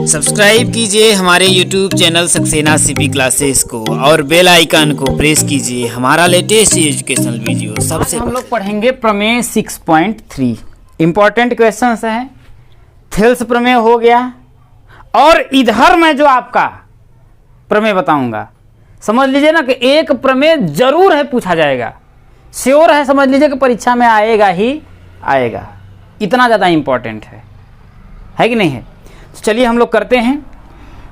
Subscribe कीजिए हमारे YouTube channel Saxena CP classes को और बेल आइकन को प्रेस कीजिए हमारा लेटेस्ट एजुकेशनल वीडियो सबसे हम लोग पढ़ेंगे प्रमेय 6.3 इंपॉर्टेंट क्वेश्चंस हैं। थेल्स प्रमेय हो गया और इधर मैं जो आपका प्रमेय बताऊंगा समझ लीजिए ना कि एक प्रमेय जरूर है पूछा जाएगा, श्योर है, समझ लीजिए कि परीक्षा में आएगा ही आएगा, इतना ज़्यादा इंपॉर्टेंट है कि नहीं है। तो चलिए हम लोग करते हैं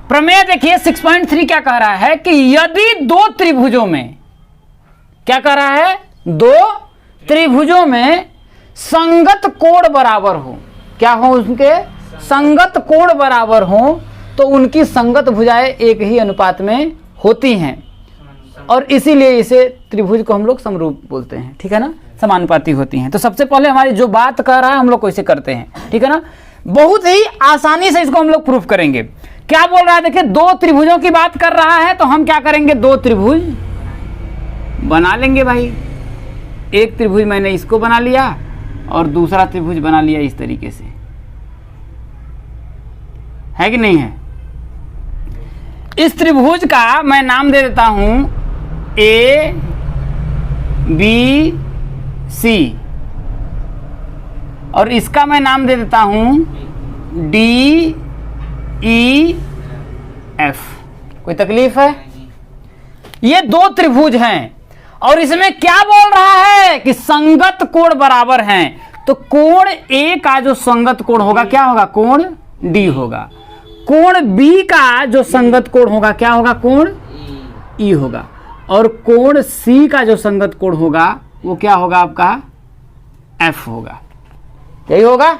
प्रमेय। देखिए 6.3 क्या कह रहा है कि यदि दो त्रिभुजों में, क्या कह रहा है, दो त्रिभुजों में संगत कोण बराबर हो, क्या हो, उनके संगत कोण बराबर हो तो उनकी संगत भुजाएं एक ही अनुपात में होती हैं और इसीलिए इसे त्रिभुज को हम लोग समरूप बोलते हैं, ठीक है ना, समानुपाती होती हैं। तो सबसे पहले हमारी जो बात कर रहा है हम लोग वैसे करते हैं, ठीक है ना, बहुत ही आसानी से इसको हम लोग प्रूफ करेंगे। क्या बोल रहा है, देखिए दो त्रिभुजों की बात कर रहा है तो हम क्या करेंगे, दो त्रिभुज बना लेंगे भाई। एक त्रिभुज मैंने इसको बना लिया और दूसरा त्रिभुज बना लिया इस तरीके से, है कि नहीं है। इस त्रिभुज का मैं नाम दे देता हूं ए बी सी और इसका मैं नाम दे देता हूं डी ई एफ। कोई तकलीफ है? ये दो त्रिभुज हैं और इसमें क्या बोल रहा है कि संगत कोण बराबर हैं, तो कोण ए का जो संगत कोण होगा क्या होगा, कोण डी होगा। कोण बी का जो संगत कोण होगा क्या होगा, कोण ई होगा। और कोण सी का जो संगत कोण होगा वो क्या होगा, आपका एफ होगा। यही होगा।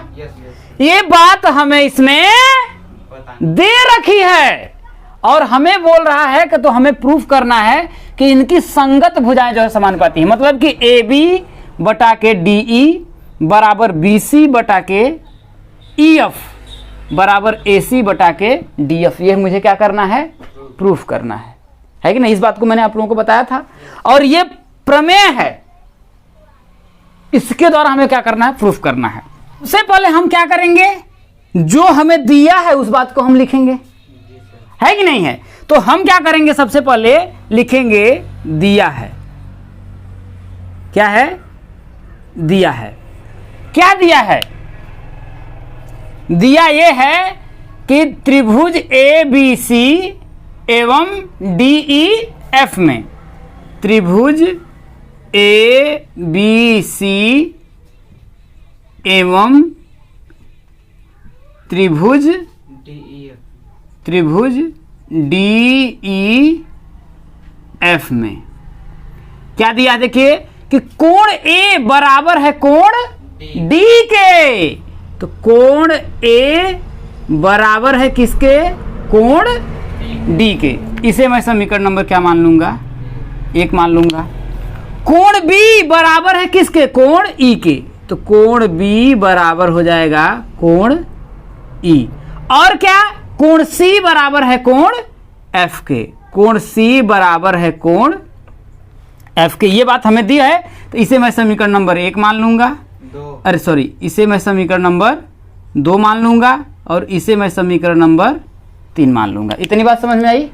ये बात हमें इसमें दे रखी है और हमें बोल रहा है कि तो हमें प्रूफ करना है कि इनकी संगत भुजाएं जो है समानुपाती है, मतलब कि ए बी बटा के डी ई बराबर बी सी बटा के ई एफ बराबर ए सी बटा के डी एफ। ये मुझे क्या करना है, प्रूफ करना है कि नहीं। इस बात को मैंने आप लोगों को बताया था और ये प्रमेय है, इसके द्वारा हमें क्या करना है, प्रूफ करना है। सबसे पहले हम क्या करेंगे, जो हमें दिया है उस बात को हम लिखेंगे, है कि नहीं है। तो हम क्या करेंगे, सबसे पहले लिखेंगे दिया है। क्या है, दिया है। क्या दिया है, दिया ये है कि त्रिभुज ए बी सी एवं डी ई एफ में, त्रिभुज ए बी सी एवं त्रिभुज डी ई एफ में क्या दिया, देखिए कि कोण ए बराबर है कोण डी के। तो कोण ए बराबर है किसके, कोण डी के। इसे मैं समीकरण नंबर क्या मान लूंगा, एक मान लूंगा। कोण बी बराबर है किसके, कोण ई के। तो कोण बी बराबर हो जाएगा कोण ई। और क्या, कोण सी बराबर है कोण एफ के। कोण सी बराबर है कोण एफ के। ये बात हमें दी है तो इसे मैं समीकरण नंबर एक मान लूंगा, अरे सॉरी, इसे मैं समीकरण नंबर 2 मान लूंगा और इसे मैं समीकरण नंबर 3 मान लूंगा। इतनी बात समझ में आई।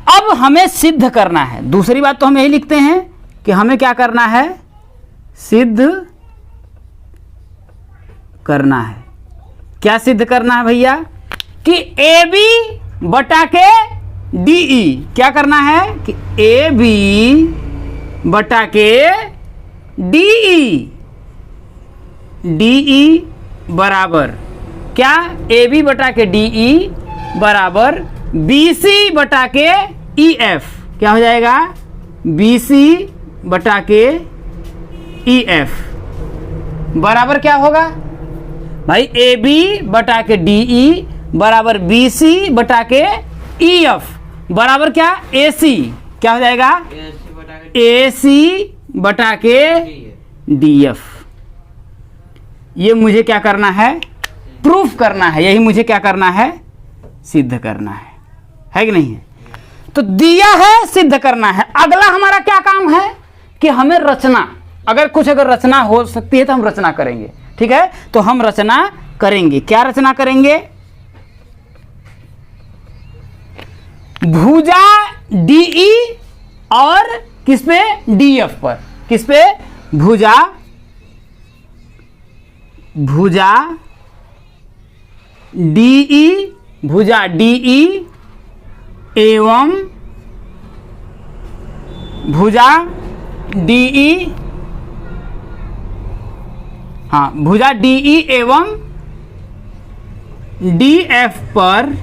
अब हमें सिद्ध करना है। दूसरी बात तो हम यही लिखते हैं कि हमें क्या करना है, सिद्ध करना है। क्या सिद्ध करना है भैया, कि ए बी बटा के डी ई, क्या करना है कि ए बी बटा के डी ई बराबर क्या, ए बी बटा के डी ई बराबर बी सी बटा के ई एफ। क्या हो जाएगा, बी सी बटा के ई एफ बराबर क्या होगा भाई, ए बी बटा के डी ई बराबर बी सी बटा के ई एफ बराबर क्या, ए सी। क्या हो जाएगा, ए सी बटा के डी एफ। ये मुझे क्या करना है, प्रूफ करना है। यही मुझे क्या करना है, सिद्ध करना है कि नहीं है। तो दिया है, सिद्ध करना है। अगला हमारा क्या काम है कि हमें रचना, अगर रचना हो सकती है तो हम रचना करेंगे, ठीक है। तो हम रचना करेंगे। क्या रचना करेंगे, भुजा डीई और किस पे, डीएफ पर, किस पे, भुजा डीई, भुजा डीई एवं भुजा डीई, हाँ भुजा डीई एवं डीएफ पर,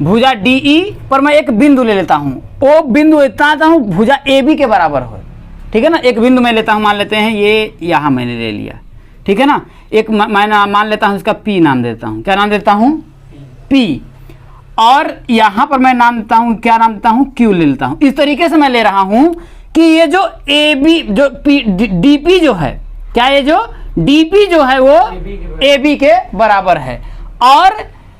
भुजा डीई पर मैं एक बिंदु ले लेता हूं, वो बिंदु इतना आता हूं भुजा ए बी के बराबर हो, ठीक है ना। एक बिंदु मैं लेता हूं, मान लेते हैं ये यहां मैंने ले लिया, ठीक है ना। एक मैं मान लेता हूं इसका पी नाम देता हूं, क्या नाम देता हूं, पी, और यहां पर मैं नाम देता हूं, क्या नाम देता हूं, क्यू ले लेता हूं। इस तरीके से मैं ले रहा हूं कि ये जो ए बी जो पी डीपी जो है, क्या ये जो डीपी जो है वो ए बी के बराबर है और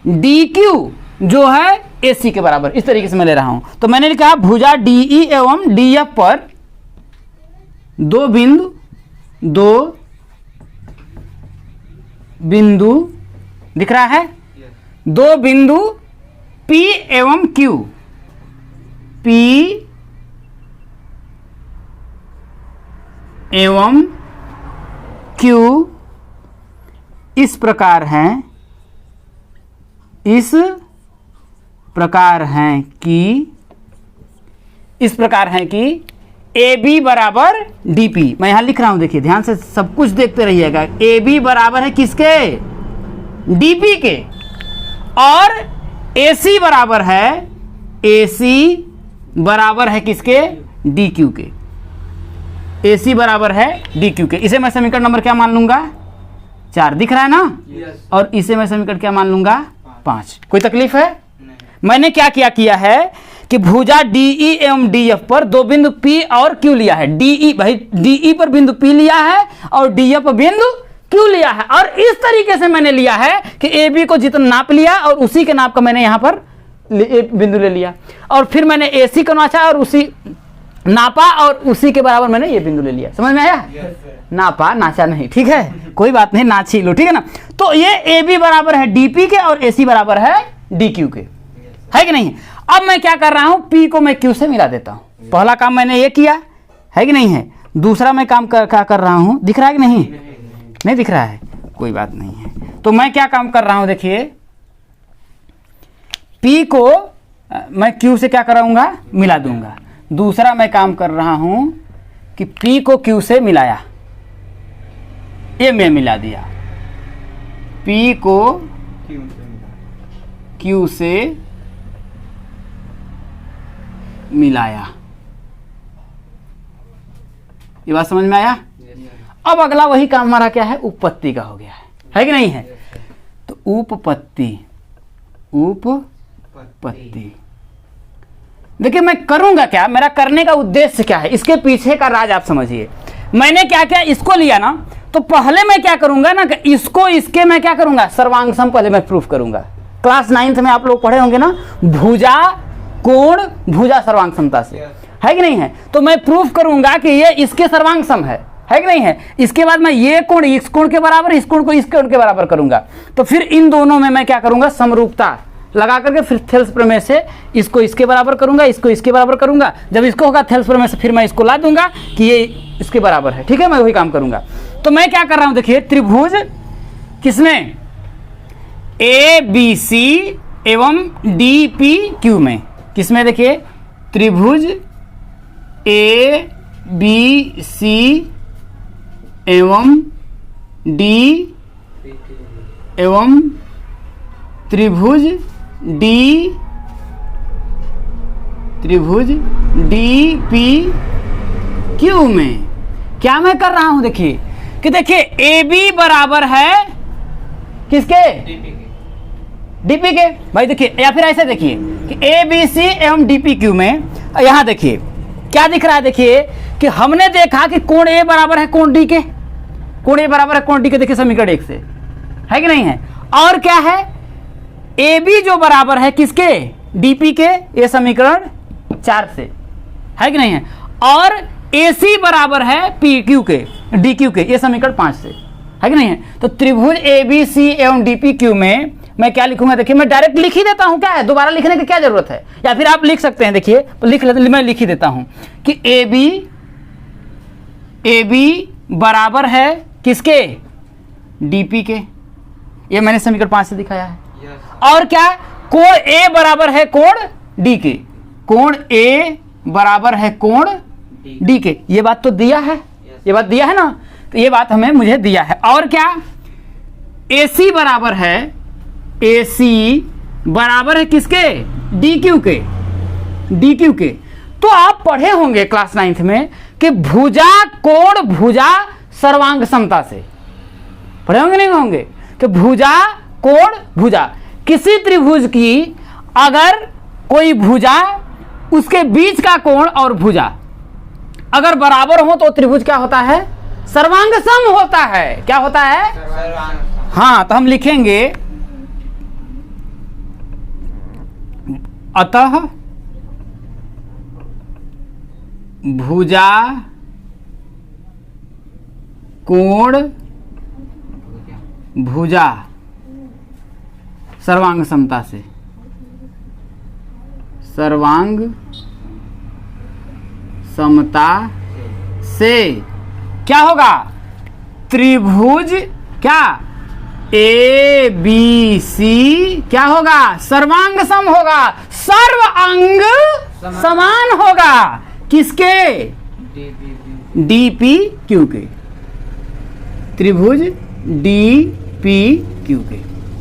डी क्यू जो है ए सी के बराबर। इस तरीके से मैं ले रहा हूं। तो मैंने लिखा भुजा डीई एवं डीएफ पर दो बिंदु दिख रहा है, दो बिंदु P एवं Q, P एवं Q इस प्रकार हैं कि ए बी बराबर डी पी। मैं यहां लिख रहा हूं, देखिए ध्यान से सब कुछ देखते रहिएगा। ए बी बराबर है किसके, डी पी के, और ए सी बराबर है किसके, डी क्यू के। ए सी बराबर है डी क्यू के। इसे मैं समीकरण नंबर क्या मान लूंगा, 4 दिख रहा है ना। और इसे मैं समीकरण क्या मान लूंगा, 5। कोई तकलीफ है? मैंने क्या किया है कि भुजा डीई एवं डीएफ पर दो बिंदु पी और क्यू लिया है। डीई भाई डीई पर बिंदु पी लिया है और डीएफ पर बिंदु क्यू लिया है, और इस तरीके से मैंने लिया है कि ए बी को जितना नाप लिया और उसी के नाप का मैंने यहां पर बिंदु ले लिया, और फिर मैंने ए सी को नाचा और उसी नापा और उसी के बराबर मैंने ये बिंदु ले लिया। समझ में आया? नापा नाचा नहीं, ठीक है, कोई बात नहीं, नाच ही लो, ठीक है ना। तो ये ए बी बराबर है डीपी के और ए सी बराबर है डी क्यू के, है कि नहीं? अब मैं क्या कर रहा हूं, पी को मैं क्यू से मिला देता हूं। पहला काम मैंने ये किया, है कि नहीं है। दूसरा मैं काम क्या कर रहा हूं, दिख रहा है कि नहीं दिख रहा है, कोई बात नहीं है। तो मैं क्या काम कर रहा हूं, देखिए पी को मैं क्यू से क्या कराऊंगा, मिला दूंगा। दूसरा मैं काम कर रहा हूं कि पी को क्यू से मिलाया, ये मैं मिला दिया, पी को क्यू से मिलाया। ये बात समझ में आया? अब अगला वही काम हमारा क्या है, उपपत्ति का हो गया है कि नहीं है। तो उपपत्ति देखिए मैं करूंगा क्या, मेरा करने का उद्देश्य क्या है, इसके पीछे का राज आप समझिए। मैंने क्या किया, इसको लिया ना, तो पहले मैं क्या करूंगा ना, इसको इसके मैं क्या करूंगा, सर्वांग पहले मैं प्रूफ करूंगा। क्लास 9th में आप लोग पढ़े होंगे ना, भुजा कोण भुजा सर्वांग समता से, है कि नहीं है। तो मैं प्रूफ करूंगा कि ये इसके सर्वांग सम है कि नहीं है। इसके बाद मैं ये कोण इस कोण के बराबर, इस कोण को इस कोण के बराबर करूंगा। तो फिर इन दोनों में मैं क्या करूंगा, समरूपता लगा करके फिर थेल्स प्रमेय से इसको इसके बराबर करूंगा, इसको इसके बराबर करूंगा। जब इसको होगा थेल्स प्रमेय से फिर मैं इसको ला दूंगा कि ये इसके बराबर है, ठीक है। मैं वही काम करूंगा। तो मैं क्या कर रहा हूं, देखिए त्रिभुज किसमें, ए बी सी एवं डी पी क्यू में, किसमें, देखिए त्रिभुज ए बी सी एवं डी एवं त्रिभुज डी पी क्यू में क्या मैं कर रहा हूं, देखिए कि देखिए ए बी बराबर है किसके, डीपी के। भाई देखिए, या फिर ऐसे देखिए कि ए बी सी एवं डीपी क्यू में, यहां देखिए क्या दिख रहा है, देखिए कि हमने देखा कि कोण ए बराबर है कोण डी के, कोण ए बराबर है कोण डी के, देखिए समीकरण 1 से, है कि नहीं है। और क्या है, ए बी जो बराबर है किसके, डीपी के, ये समीकरण 4 से, है कि नहीं है। और ए सी बराबर है पी क्यू के, डी क्यू के, ये समीकरण 5 से, है कि नहीं है। तो त्रिभुज ए बी सी एवं डी पी क्यू में मैं क्या लिखूंगा, देखिए मैं डायरेक्ट लिख ही देता हूं, क्या है दोबारा लिखने की क्या जरूरत है, या फिर आप लिख सकते हैं, देखिए मैं लिख ही देता हूं कि ए बी बराबर है किसके, डीपी के। ये मैंने समीकरण 5 से दिखाया है। और क्या, कोण ए बराबर है कोण डी के, कोण ए बराबर है कोण डी के। ये बात तो दिया है, ये बात दिया है ना, तो ये बात मुझे दिया है। और क्या, AC बराबर है, AC बराबर है किसके, DQ के, DQ के। तो आप पढ़े होंगे क्लास 9th में कि भुजा कोण भुजा सर्वांग समता से, पढ़े होंगे नहीं होंगे, कि भुजा कोण भुजा, किसी त्रिभुज की अगर कोई भुजा उसके बीच का कोण और भुजा अगर बराबर हो तो त्रिभुज क्या होता है, सर्वांग सम होता है। क्या होता है, हाँ, तो हम लिखेंगे अतः भुजा कोण भुजा सर्वांग समता से, सर्वांग समता से क्या होगा, त्रिभुज क्या ए बी सी क्या होगा, सर्वांग सम होगा, सर्व अंग समान होगा किसके, डीपी क्यू के, त्रिभुज डीपी क्यू के।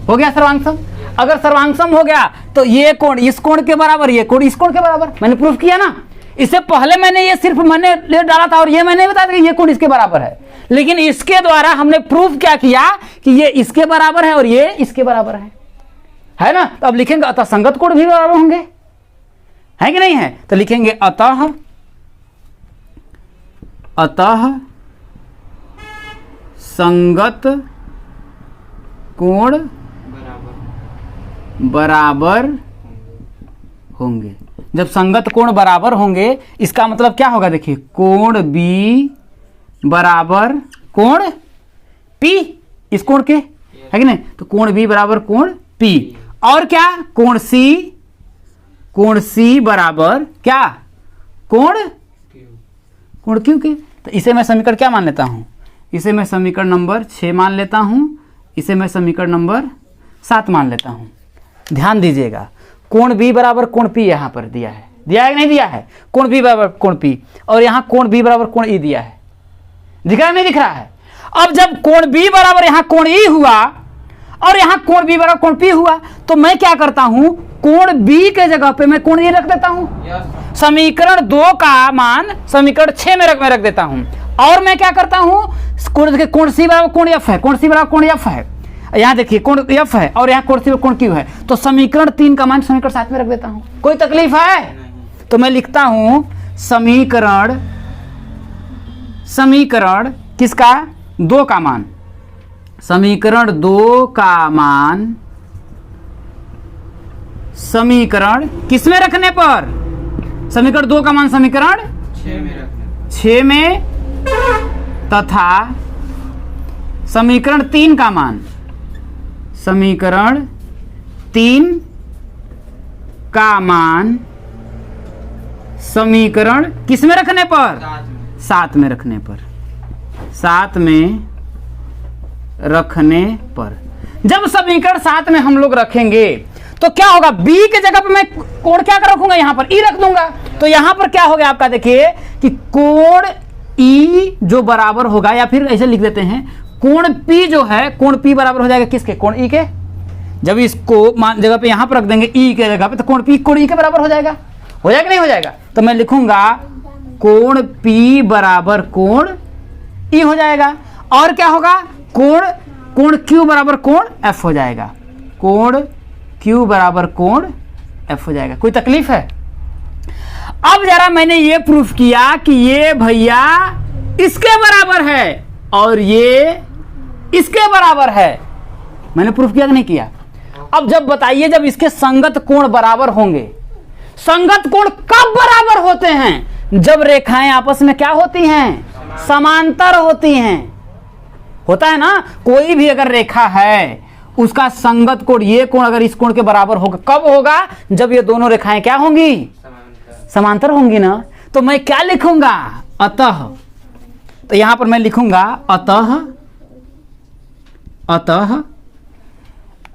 हो गया सर्वांग सम। अगर सर्वांग सम हो गया तो ये कोण इस कोण के बराबर, ये कोण इस कोण के बराबर, मैंने प्रूफ किया ना। इससे पहले मैंने ये सिर्फ मैंने ले डाला था और ये मैंने बता दिया कि ये कोण इसके बराबर है, लेकिन इसके द्वारा हमने प्रूफ क्या किया कि ये इसके बराबर है और ये इसके बराबर है ना। तो अब लिखेंगे अतः संगत कोण भी बराबर होंगे, है कि नहीं है। तो लिखेंगे अतः संगत कोण बराबर होंगे। जब संगत कोण बराबर होंगे इसका मतलब क्या होगा, देखिए कोण बी बराबर कोण पी, इस कोण के, है कि नहीं। तो कोण बी बराबर कोण पी। और क्या, कोण सी बराबर क्या, कोण क्यू के। तो इसे मैं समीकरण क्या मान लेता हूं, इसे मैं समीकरण नंबर 6 मान लेता हूं, इसे मैं समीकरण नंबर 7 मान लेता हूं। ध्यान दीजिएगा, कोण बी बराबर कोण पी यहां पर दिया है कि नहीं दिया है, कोण बी बराबर कोण पी, और यहां कोण बी बराबर कोण ई दिया है, दिख रहा है नहीं दिख रहा है। अब जब कोण बी बराबर यहां कोण ई हुआ और यहां कोण बी बराबर कोण पी हुआ, तो मैं क्या करता हूं, कोण बी के जगह पे मैं कोण ई रख देता हूं। समीकरण 2 का मान समीकरण 6 में रख देता हूं। और मैं क्या करता हूं, कोण सी बराबर कोण एफ है, कोण सी बराबर कोण एफ है, यहां देखिए कोण एफ है और यहां कोण सी बराबर कोण क्यू है। तो समीकरण 3 का मान समीकरण 7 में रख देता हूं। कोई तकलीफ है? तो मैं लिखता हूं समीकरण किसका, 2 का मान, समीकरण 2 का मान समीकरण किस में रखने पर, समीकरण 2 का मान समीकरण 6 में, तथा समीकरण 3 का मान समीकरण 3 का मान समीकरण किस में रखने पर, 7 में रखने पर, 7 में रखने पर। जब समीकरण 7 में हम लोग रखेंगे तो क्या होगा, बी के जगह पर मैं कोण क्या कर रखूंगा, यहां पर ई रख दूंगा। तो यहां पर क्या हो गया आपका, देखिए कि कोण ई जो बराबर होगा, या फिर ऐसे लिख देते हैं कोण पी जो है, कोण पी बराबर हो जाएगा किसके, कोण ई के। जब इसको जगह पे यहां पर रख देंगे ई के जगह पे, तो कोण पी कोण ई के बराबर हो जाएगा कि नहीं हो जाएगा। तो मैं लिखूंगा कोण पी बराबर कोण ई हो जाएगा। और क्या होगा, कोण क्यू बराबर कोण एफ हो जाएगा, कोण क्यू बराबर कोण एफ हो जाएगा। कोई तकलीफ है? अब जरा मैंने ये प्रूफ किया कि ये भैया इसके बराबर है और ये इसके बराबर है, मैंने प्रूफ किया कि नहीं किया। अब जब बताइए, जब इसके संगत कोण बराबर होंगे, संगत कोण कब बराबर होते हैं, जब रेखाएं आपस में क्या होती हैं, समांतर होती हैं। होता है ना, कोई भी अगर रेखा है उसका संगत कोण, ये कोण अगर इस कोण के बराबर होगा, कब होगा? जब ये दोनों रेखाएं क्या होंगी? समांतर होंगी ना। तो मैं क्या लिखूंगा? अतः। तो यहां पर मैं लिखूंगा अतः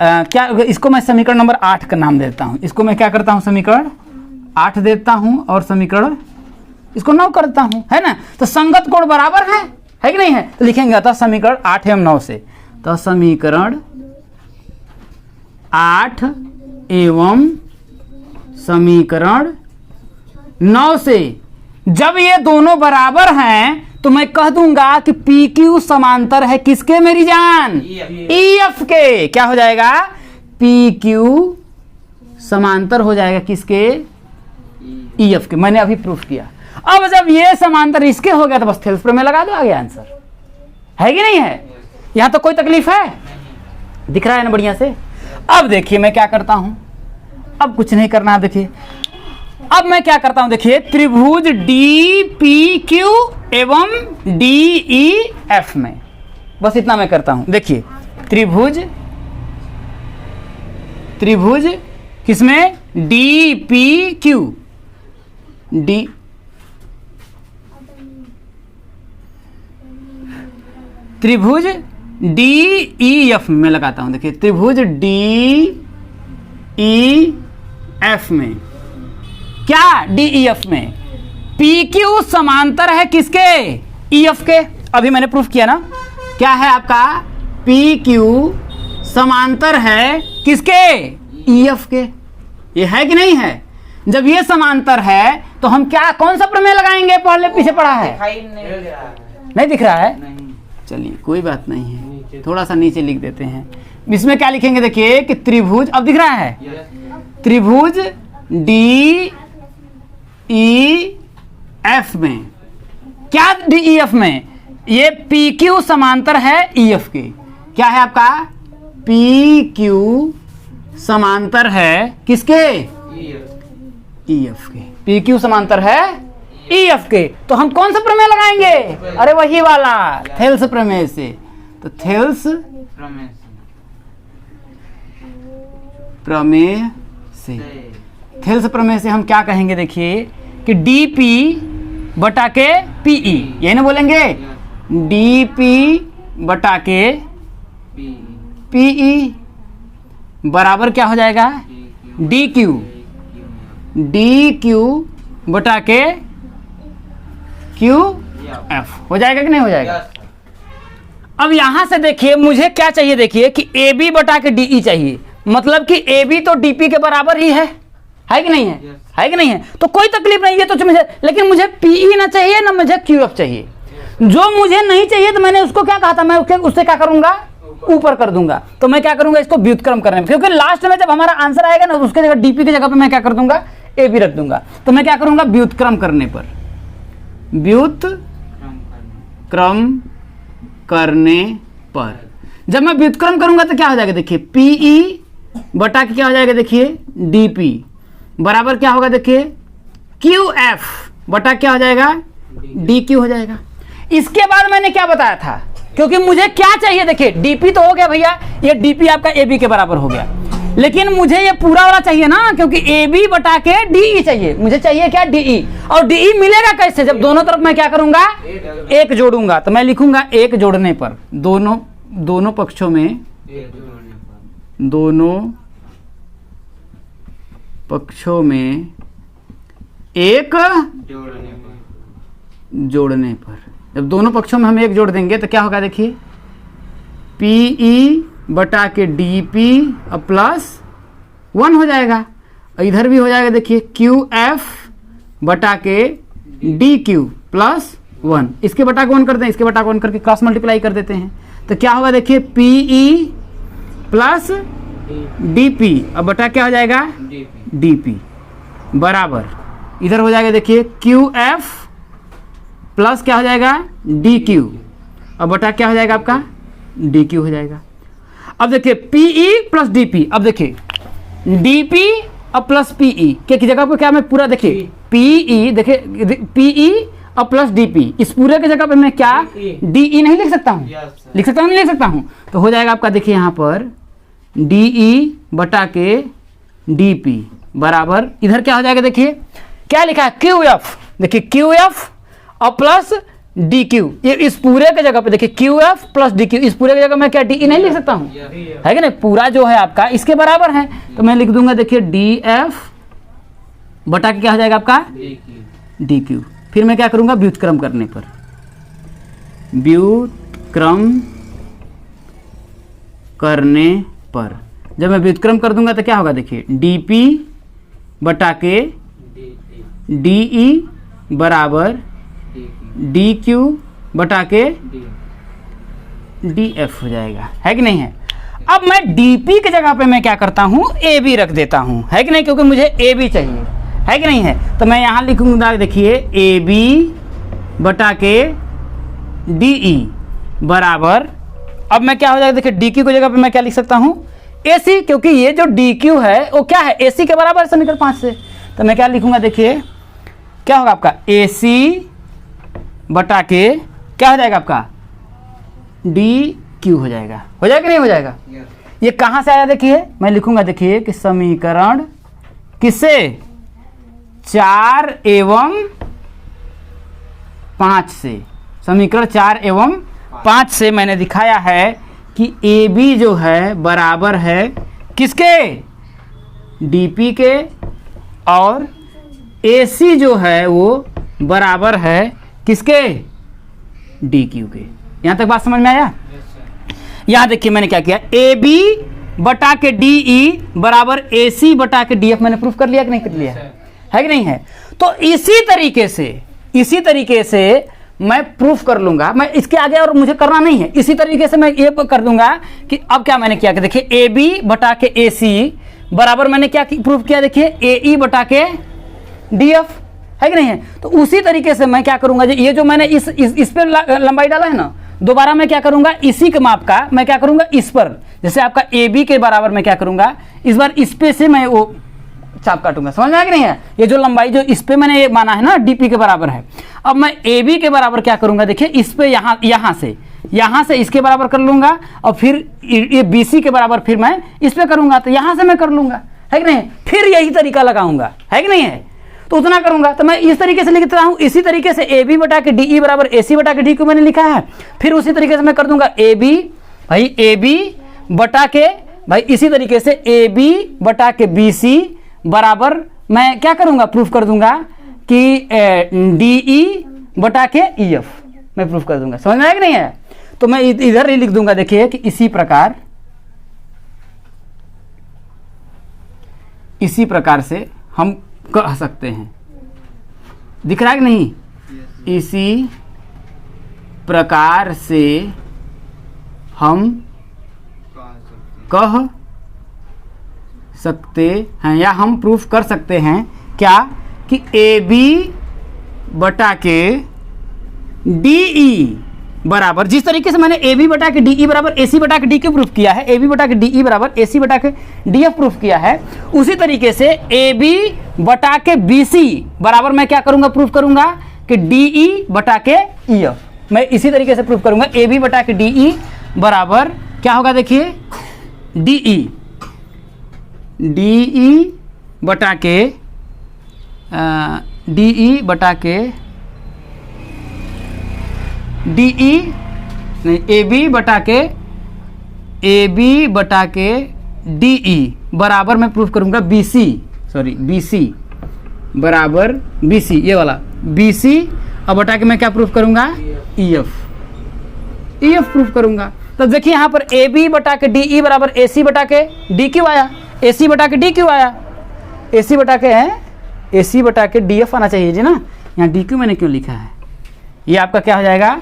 क्या, इसको मैं समीकरण नंबर 8 का नाम देता हूं। इसको मैं क्या करता हूं? समीकरण 8 देता हूं और समीकरण इसको 9 करता हूं, है ना। तो संगत कोण बराबर है कि नहीं है? तो लिखेंगे अतः समीकरण 8 एवं 9 से। तो समीकरण 8 एवं समीकरण 9 से जब ये दोनों बराबर हैं तो मैं कह दूंगा कि पी क्यू समांतर है किसके मेरी जान? ई एफ के। क्या हो जाएगा? पी क्यू समांतर हो जाएगा किसके? ई एफ के। मैंने अभी प्रूफ किया। अब जब ये समांतर इसके हो गया तो बस थेल्स प्रमेय लगा दो, आ गया आंसर। है कि नहीं है? यहां तो कोई तकलीफ है? दिख रहा है ना बढ़िया से। अब देखिए मैं क्या करता हूं, अब कुछ नहीं करना। देखिए अब मैं क्या करता हूं, देखिए त्रिभुज डी पी क्यू एवं डी ई एफ में, बस इतना मैं करता हूं। देखिए त्रिभुज किसमें? डी पी क्यू, डी त्रिभुज डी ई एफ में लगाता हूं। देखिए त्रिभुज डी ई एफ में, क्या डी ई एफ में पी क्यू समांतर है किसके? ई एफ के। अभी मैंने प्रूफ किया ना। क्या है आपका? पी क्यू समांतर है किसके? ई एफ के। ये है कि नहीं है? जब ये समांतर है तो हम क्या, कौन सा प्रमेय लगाएंगे? पहले पीछे पड़ा है, नहीं दिख रहा है? चलिए कोई बात नहीं है, थोड़ा सा नीचे लिख देते हैं। इसमें क्या लिखेंगे? देखिए कि त्रिभुज, अब दिख रहा है, त्रिभुज डी ई एफ में, क्या डी ई एफ में? ये पी क्यू समांतर है ई एफ के। क्या है आपका? पी क्यू समांतर है किसके? ई एफ के। पी क्यू समांतर है ई एफ के। तो हम कौन सा प्रमेय लगाएंगे? अरे वही वाला, थेल्स प्रमेय से। तो थेल्स प्रमेय से, थेल्स प्रमेय से हम क्या कहेंगे? देखिए कि डी पी बटा के पी ई, यही ना बोलेंगे? डी पी बटा के पी ई बराबर क्या हो जाएगा? डी क्यू बटा के क्यू एफ हो जाएगा कि नहीं हो जाएगा? अब यहां से देखिए मुझे क्या चाहिए? देखिए कि ए बी बटा के डी ई चाहिए, मतलब कि ए बी तो डी पी के बराबर ही है कि नहीं है? है कि नहीं है? तो कोई तकलीफ नहीं है तो मुझे, लेकिन मुझे पी ई ना चाहिए ना मुझे क्यू एफ चाहिए। जो मुझे नहीं चाहिए तो मैंने उसको क्या कहा था? मैं उससे क्या करूंगा? ऊपर कर दूंगा। तो मैं क्या करूंगा? इसको व्युत्क्रम करने में, क्योंकि लास्ट में जब हमारा आंसर आएगा ना उसके जगह डीपी की जगह पे मैं क्या कर दूंगा? ए बी रख दूंगा। तो मैं क्या करूंगा? व्युत्क्रम करने पर, व्युत्क्रम करने पर जब मैं व्युत्क्रम करूंगा तो क्या हो जाएगा? देखिए पीई बटा के क्या हो जाएगा? देखिए डीपी बराबर क्या होगा? देखिए क्यू एफ बटा क्या हो जाएगा? डी क्यू हो जाएगा। इसके बाद मैंने क्या बताया था? क्योंकि मुझे क्या चाहिए? देखिए डीपी तो हो गया भैया, ये डीपी आपका ए बी के बराबर हो गया, लेकिन मुझे ये पूरा वाला चाहिए ना, क्योंकि ए बी बटा के डीई चाहिए। मुझे चाहिए क्या? डीई। और डीई मिलेगा कैसे? जब दोनों तरफ मैं क्या करूंगा? एक जोड़ूंगा। तो मैं लिखूंगा एक जोड़ने पर, दोनों पक्षों में, दोनों पक्षों में एक जोड़ने पर। जब दोनों पक्षों में हम एक जोड़ देंगे तो क्या होगा? देखिए पीई बटा के डी पी प्लस 1 हो जाएगा। इधर भी हो जाएगा। देखिए क्यू एफ बटा के डी क्यू प्लस 1, इसके बटा को 1 करते हैं, इसके बटा को 1 करके क्रॉस मल्टीप्लाई कर देते हैं। तो क्या होगा? देखिए पीई प्लस डी पी, अब बटा क्या हो जाएगा? डी पी बराबर इधर हो जाएगा। देखिए क्यू एफ प्लस क्या हो जाएगा? डी क्यू, अब बटा क्या हो जाएगा आपका? डी क्यू हो जाएगा। अब देखिए पीई प्लस डीपी, अब देखिए डीपी अब प्लस पीई के की जगह पर क्या मैं पूरा, देखिए पीई, देखिए पीई अब प्लस डीपी, इस पूरे की जगह पे मैं क्या डीई नहीं लिख सकता हूँ? लिख सकता हूँ, नहीं लिख सकता हूँ? तो हो जाएगा आपका, देखिए यहाँ पर डी ई बटा के डी पी बराबर इधर क्या हो जाएगा, देखिए क्या लिखा है क्यू एफ, देखिए क्यू एफ और प्लस डी क्यू, ये इस पूरे के जगह पे देखिए Q F plus D Q, इस पूरे की जगह मैं क्या डी ई नहीं लिख सकता हूँ, है कि नहीं, पूरा जो है आपका इसके बराबर है, तो मैं लिख दूंगा देखिए डी एफ बटा के क्या हो जाएगा आपका डी क्यू। फिर मैं क्या करूंगा, व्युत्क्रम करने पर, व्युत्क्रम करने पर जब मैं व्युत्क्रम कर दूंगा तो क्या होगा, देखिए डी पी बटा के डी ई बराबर डी क्यू बटा के डी एफ हो जाएगा, है कि नहीं है। अब मैं डी पी की जगह पे मैं क्या करता हूँ, ए बी रख देता हूँ, है कि नहीं, क्योंकि मुझे ए बी चाहिए, है कि नहीं है। तो मैं यहाँ लिखूंगा देखिए ए बी बटा के डी ई बराबर, अब मैं क्या हो जाएगा देखिए डी क्यू की जगह पे मैं क्या लिख सकता हूँ ए सी, क्योंकि ये जो डी क्यू है वो क्या है ए सी के बराबर है समीकरण 5 से। तो मैं क्या लिखूंगा देखिए क्या होगा आपका ए सी बटा के क्या हो जाएगा आपका डी क्यू हो जाएगा, हो जाएगा नहीं हो जाएगा। ये कहाँ से आया देखिए, मैं लिखूंगा देखिए कि समीकरण किससे 4 एवं 5 से, समीकरण 4 एवं 5 से मैंने दिखाया है कि ए बी जो है बराबर है किसके, डी पी के, और ए सी जो है वो बराबर है किसके, डी क्यू के। यहां तक बात समझ में आया। यहां देखिए मैंने क्या किया, ए बी बटा के डी ई बराबर ए सी बटा के डी एफ, मैंने प्रूफ कर लिया कि नहीं कर लिया, है कि नहीं है। तो इसी तरीके से मैं प्रूफ कर लूंगा, मैं इसके आगे और मुझे करना नहीं है, इसी तरीके से मैं ये कर दूंगा कि अब क्या मैंने किया कि देखिए ए बी बटा के ए सी बराबर मैंने क्या प्रूफ किया, देखिए ए ई बटा के डी एफ, है कि नहीं है। तो उसी तरीके से मैं क्या करूंगा, ये जो मैंने इस पे लंबाई डाला है ना, दोबारा मैं क्या करूंगा इसी के माप का मैं क्या करूंगा इस पर, जैसे आपका ए बी के बराबर मैं क्या करूंगा इस बार इस पे से मैं वो चाप काटूंगा, समझ में आया कि नहीं है। ये जो लंबाई जो इस पे मैंने ये माना है ना डीपी के बराबर है, अब मैं ए बी के बराबर क्या करूंगा देखिए इस पे यहाँ से इसके बराबर कर लूंगा, और फिर ये बी सी के बराबर फिर मैं इस पे करूंगा, तो यहाँ से मैं कर लूंगा, है कि नहीं। फिर यही तरीका लगाऊंगा, है कि नहीं है, तो उतना करूंगा। तो मैं इस तरीके से लिखता हूँ, इसी तरीके से ए बी बटा के डी ई बराबर ए सी बटा के डी क्यू मैंने लिखा है। फिर उसी तरीके से मैं कर दूंगा ए बी भाई ए बी बटा के भाई इसी तरीके से ए बी बटा के बी सी बराबर मैं क्या करूंगा प्रूफ कर दूंगा कि डी ई बटा के ई एफ मैं प्रूफ कर दूंगा, समझ में आया कि नहीं है। तो मैं इधर ही लिख दूंगा देखिए कि इसी प्रकार से हम कह सकते हैं, दिख रहा है कि नहीं, इसी प्रकार से हम कह सकते हैं या हम प्रूफ कर सकते हैं क्या कि ए बी बटा के डी ई बराबर, जिस तरीके से मैंने ए बी बटा के डी ई बराबर ए सी बटा के डी क्यू प्रूफ किया है, ए बी बटा के डी ई बराबर ए सी बटा के डी एफ प्रूफ किया है, उसी तरीके से ए बी बटा के बी सी बराबर मैं क्या करूंगा प्रूफ करूंगा कि डी ई बटा के ई एफ। मैं इसी तरीके से प्रूफ करूंगा ए बी बटा के डी ई बराबर क्या होगा देखिए डी ई बटा के डी ई बटा के डी ई नहीं ए बी बटा के डी ई बराबर मैं प्रूफ करूंगा बी सी बराबर बी सी, ये वाला बी सी और बटा के मैं क्या प्रूफ करूंगा ई एफ प्रूफ करूंगा। तो देखिए यहाँ पर ए बी बटा के डी ई बराबर ए सी बटा के डी क्यू आया, ए सी बटा के डी क्यू आया, ए सी बटा के डी एफ आना चाहिए जी ना, यहाँ डी क्यू मैंने क्यों लिखा है, ये आपका क्या हो जाएगा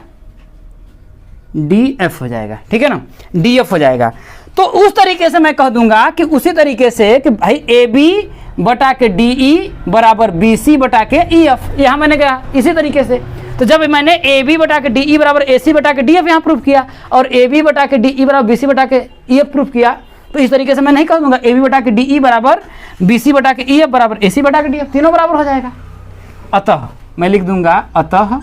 डी एफ हो जाएगा, ठीक है ना, डी एफ हो जाएगा। तो उस तरीके से मैं कह दूंगा कि उसी तरीके से कि भाई ए बी बटा के डी ई बराबर बी सी बटा के ई एफ, यहाँ मैंने कहा इसी तरीके से। तो जब मैंने ए बी बटा के डी ई बराबर ए सी बटा के डी एफ यहाँ प्रूफ किया और ए बी बटा के डी ई बराबर बी सी बटा के ई एफ प्रूफ किया, तो इस तरीके से मैं नहीं कह दूंगा ए बी बटा के डी ई बराबर बी सी बटा के ई एफ बराबर ए सी बटा के डी एफ, तीनों बराबर हो जाएगा। अतः मैं लिख दूंगा अतः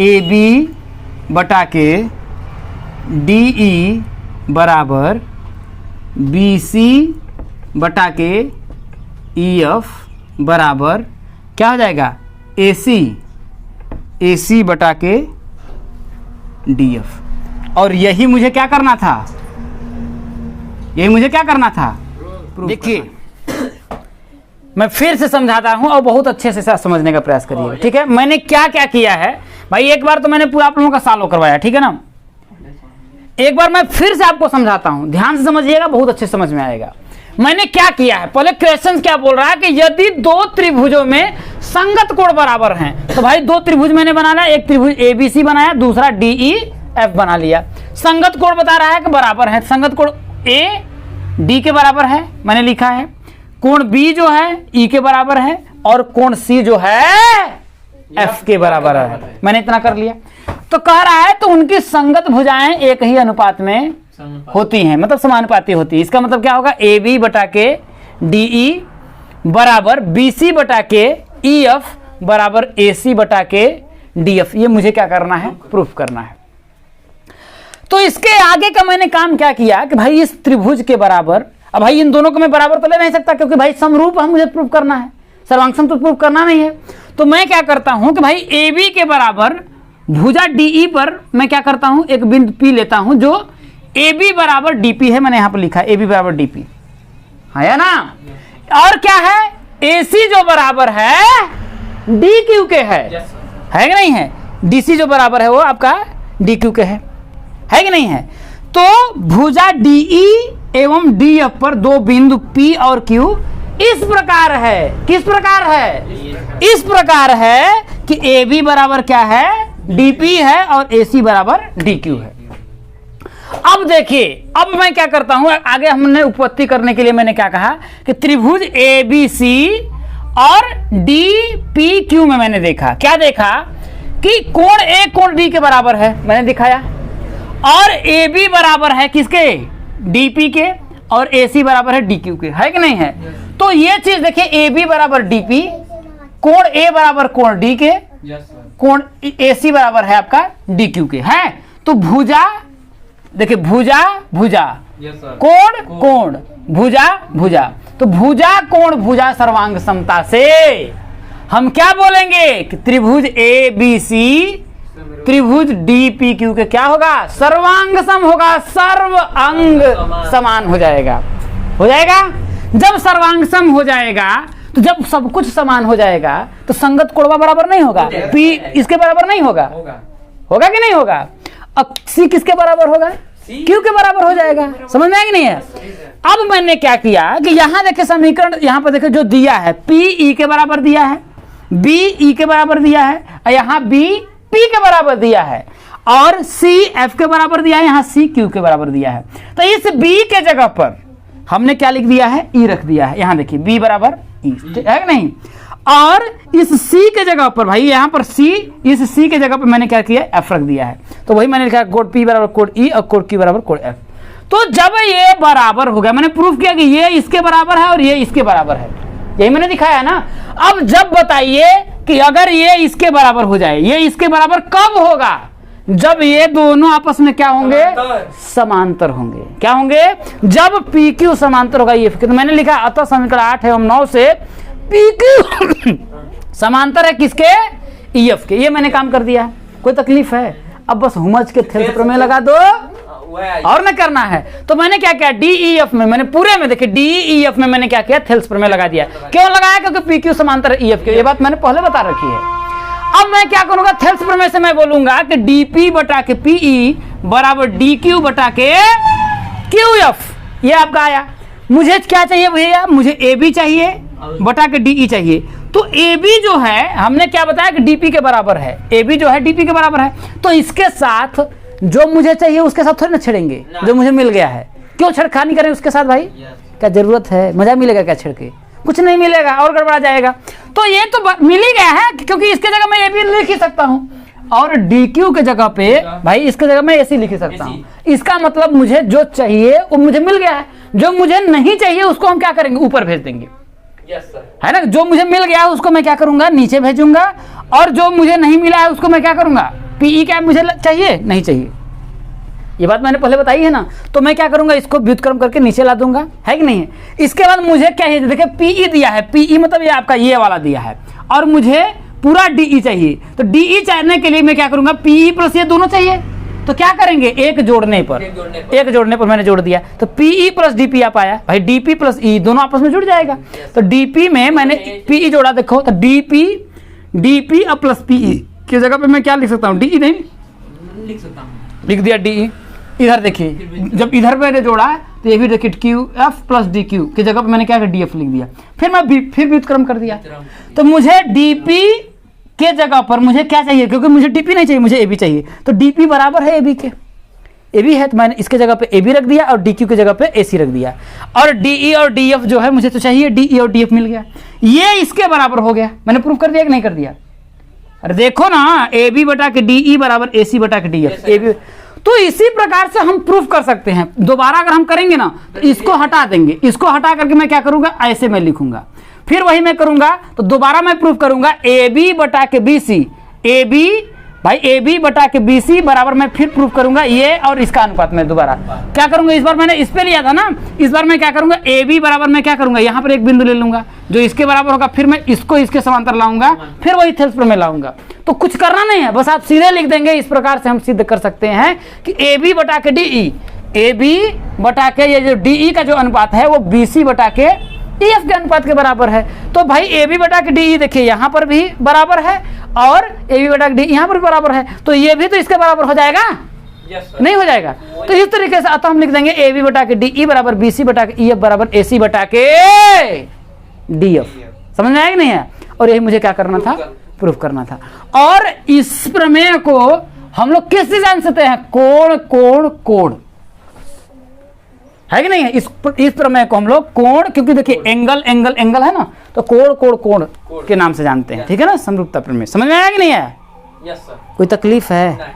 ए बी बटा के डी ई बराबर BC बटा के EF बराबर क्या हो जाएगा, AC बटा के DF। और यही मुझे क्या करना था, यही मुझे क्या करना था, देखिए मैं फिर से समझाता हूं और बहुत अच्छे से समझने का प्रयास करिएगा, ठीक है। मैंने क्या क्या किया है भाई, एक बार तो मैंने पूरा आप लोगों का सॉल्व करवाया, ठीक है ना। एक बार मैं फिर से आपको समझाता हूं, ध्यान से समझिएगा, बहुत अच्छे समझ में आएगा। मैंने क्या किया है, पहले क्वेश्चन क्या बोल रहा है कि यदि दो त्रिभुजों में संगत कोण बराबर हैं, तो भाई दो त्रिभुज मैंने बनाना, एक त्रिभुज ABC बनाया, दूसरा DEF बना लिया। संगत कोण बता रहा है कि बराबर है, संगत कोण A D के बराबर है, मैंने लिखा है। कोण B जो है E के बराबर है, और कोण C जो है F के बराबर है, मैंने इतना कर लिया। तो कह रहा है तो उनकी संगत भुजाएं एक ही अनुपात में होती हैं, मतलब समानुपाती होती है। इसका मतलब क्या होगा, AB बटा के DE बराबर BC बटा के EF बराबर AC बटा के DF। ये मुझे क्या करना है, प्रूफ करना है। तो इसके आगे का मैंने काम क्या किया कि भाई इस त्रिभुज के बराबर, अब भाई इन दोनों को मैं बराबर तो ले नहीं सकता, क्योंकि भाई समरूप हम मुझे प्रूफ करना है, सर्वांग तो प्रूफ करना नहीं है। तो मैं क्या करता हूं कि भाई AB के बराबर भुजा DE पर मैं क्या करता हूं, एक बिंदु P लेता हूं जो AB बराबर DP है, मैंने यहां पर लिखा है AB बराबर DP है ना। और क्या है, AC जो बराबर है DQ के है कि नहीं है, DC जो बराबर है वो आपका DQ के है कि नहीं है। तो भुजा DE एवं DF पर दो बिंदु P और Q इस प्रकार है, किस प्रकार है, इस प्रकार है कि AB बराबर क्या है, DP है, और AC बराबर DQ है। अब देखिए, अब मैं क्या करता हूं, आगे हमने उत्पत्ति करने के लिए मैंने क्या कहा कि त्रिभुज ABC और DPQ में मैंने देखा, क्या देखा कि कोण A कोण D के बराबर है, मैंने दिखाया, और AB बराबर है किसके, DP के, और AC बराबर है DQ के, है कि नहीं है। तो ये चीज देखिए, AB बराबर DP, कोण A बराबर कोण D के, कोण AC बराबर है आपका DQ के, है। तो भुजा देखिए, भुजा भुजा, कोण कोण, भुजा भुजा, तो भुजा कोण भुजा सर्वांग समता से हम क्या बोलेंगे कि त्रिभुज ABC त्रिभुज DPQ के क्या होगा, सर्वांग सम होगा, सर्व अंग समान हो जाएगा, हो जाएगा। जब सर्वांग सम हो जाएगा, तो जब सब कुछ समान हो जाएगा, तो संगत कोणवा बराबर नहीं होगा, P इसके बराबर नहीं होगा, होगा कि नहीं होगा। अब C किसके बराबर होगा, Q के बराबर हो जाएगा, समझ में आया कि नहीं है। अब मैंने क्या किया कि यहां देखे समीकरण, यहां पर देखे जो दिया है, P E के बराबर दिया है, B E के बराबर दिया है, और यहां B P के बराबर दिया है, और C F के बराबर दिया है, यहां C Q के बराबर दिया है। तो इस B के जगह पर हमने क्या लिख दिया है, E रख दिया है, यहां देखिए B बराबर E है कि नहीं। और इस C के जगह पर भाई, यहां पर C, इस C के जगह पर मैंने क्या किया, F रख दिया है। तो वही मैंने लिखा कोड P बराबर कोड E और कोड Q बराबर कोड F। तो जब ये बराबर हो गया, मैंने प्रूफ किया कि ये इसके बराबर है और ये इसके बराबर है, यही मैंने दिखाया ना। अब जब बताइए कि अगर ये इसके बराबर हो जाए, ये इसके बराबर कब होगा, जब ये दोनों आपस में क्या होंगे, समांतर होंगे। क्या होंगे, जब PQ समांतर होगा EF के। तो मैंने लिखा अतः समीकरण 8 एवं 9 से PQ समांतर है किसके, EF के। ये मैंने काम कर दिया, कोई तकलीफ है। अब बस हुमज के थेल्स प्रमेय लगा दो और न करना है। तो मैंने क्या किया, DEF में, मैंने पूरे में देखिए DEF में मैंने क्या किया, थेल्स प्रमेय लगा दिया। क्यों लगाया, क्योंकि PQ समांतर है EF के, ये बात मैंने पहले बता रखी है। अब मैं क्या करूंगा, थेल्स प्रमेय से मैं बोलूंगा कि DP बटा के PE बराबर DQ बटा के QF। ये आपका आया। मुझे क्या चाहिए भैया, मुझे AB चाहिए बटा के DE चाहिए। तो AB जो है, हमने क्या बताया कि DP के बराबर है, AB जो है DP के बराबर है। तो इसके साथ जो मुझे चाहिए उसके साथ थोड़ी ना छेड़ेंगे, जो मुझे मिल गया है। क्यों छेड़खानी करें उसके साथ भाई, क्या जरूरत है, मजा मिलेगा क्या छेड़ के, कुछ नहीं मिलेगा और गड़बड़ा जाएगा। तो ये तो मिल ही गया है, क्योंकि इसके जगह मैं AB लिख ही सकता हूँ, और DQ के जगह पे भाई इसके जगह मैं AC लिख ही सकता हूँ। इसका मतलब मुझे जो चाहिए वो मुझे मिल गया है, जो मुझे नहीं चाहिए उसको हम क्या करेंगे, ऊपर भेज देंगे, है ना। जो मुझे मिल गया है उसको मैं क्या करूंगा, नीचे भेजूंगा, और जो मुझे नहीं मिला है उसको मैं क्या करूंगा, PE क्या मुझे चाहिए, नहीं चाहिए, ये बात मैंने पहले बताई है ना। तो मैं क्या करूंगा, इसको व्युत्क्रम करके नीचे ला दूंगा, है कि नहीं है। इसके बाद मुझे क्या है, देखिए पीई दिया है, पीई मतलब ये आपका ये वाला दिया है, और मुझे पूरा डीई चाहिए। तो डीई चाहने के लिए मैं क्या करूंगा, पीई प्लस ये दोनों चाहिए। तो क्या करेंगे, एक जोड़ने पर मैंने जोड़ दिया, तो पीई प्लस डीपी आप आया भाई, डीपी प्लस ई दोनों आपस में जुड़ जाएगा। तो डीपी में मैंने पीई जोड़ा, देखो तो डीपी और प्लस पीई की जगह पे मैं क्या लिख सकता हूँ, डीई नहीं लिख सकता हूँ, लिख दिया डीई। इधर देखिए, जब इधर मैंने जोड़ा तो ये भी देखिए Q F plus D Q की जगह पे मैंने क्या किया, डी एफ लिख दिया। फिर मैं फिर व्युत्क्रम कर दिया। तो मुझे डीपी के जगह पर मुझे क्या चाहिए, क्योंकि मुझे डीपी नहीं चाहिए, मुझे एबी चाहिए। तो डीपी बराबर है एबी के, एबी है तो मैंने इसके जगह पे एबी रख दिया और डीक्यू की जगह पे एसी रख दिया। और डीई और डीएफ जो है मुझे तो चाहिए, डीई और डीएफ मिल गया, ये इसके बराबर हो गया। मैंने प्रूफ कर दिया कि नहीं कर दिया? अरे देखो ना, ए बी बटा के डीई बराबर ए सी बटा के डी एफ। ए बी, तो इसी प्रकार से हम प्रूफ कर सकते हैं। दोबारा अगर हम करेंगे ना तो इसको हटा देंगे, इसको हटा करके मैं क्या करूंगा, ऐसे मैं लिखूंगा, फिर वही मैं करूंगा। तो दोबारा मैं प्रूफ करूंगा ए बी बटा के बी सी, ए बी भाई ए बी बटा के बी सी बराबर मैं फिर प्रूफ करूंगा ये और इसका अनुपात। मैं दोबारा क्या करूंगा, इस बार मैंने इस पे लिया था ना, इस बार मैं क्या करूंगा, ए बी बराबर मैं क्या करूंगा, यहाँ पर एक बिंदु ले लूंगा जो इसके बराबर होगा, फिर मैं इसको इसके समांतर लाऊंगा, फिर वही थेल्स प्रमेय लाऊंगा। तो कुछ करना नहीं है, बस आप सीधे लिख देंगे। इस प्रकार से हम सिद्ध कर सकते हैं कि ए बी बटा के डीई, ए बी बटा के ये जो डीई का जो अनुपात है वो बी सी बटा के ईएफ के अनुपात के बराबर है। तो भाई ए बी बटा के डीई देखिए यहाँ पर भी बराबर है और ए बी बटा के डी यहाँ पर भी बराबर है, तो ये भी तो इसके बराबर हो जाएगा। नहीं हो जाएगा। तो इस तरीके से आता हम लिख देंगे ए बी बटा के डीई बराबर बी सी बटा के ईएफ बराबर ए सी बटा के डीएफ। समझ में आया कि नहीं है? और यही मुझे क्या करना था, प्रूफ करना था। और इस प्रमेय को हम लोग किससे जान सकते हैं, कोण कोण कोण, है कि नहीं है? इस प्रमेय को हम लोग कोण, क्योंकि देखिए एंगल एंगल एंगल है ना, तो कोण कोण कोण के नाम से जानते हैं। ठीक है ना, समरूपता प्रमेय। समझ में आया कि नहीं है? Yes sir. कोई तकलीफ है?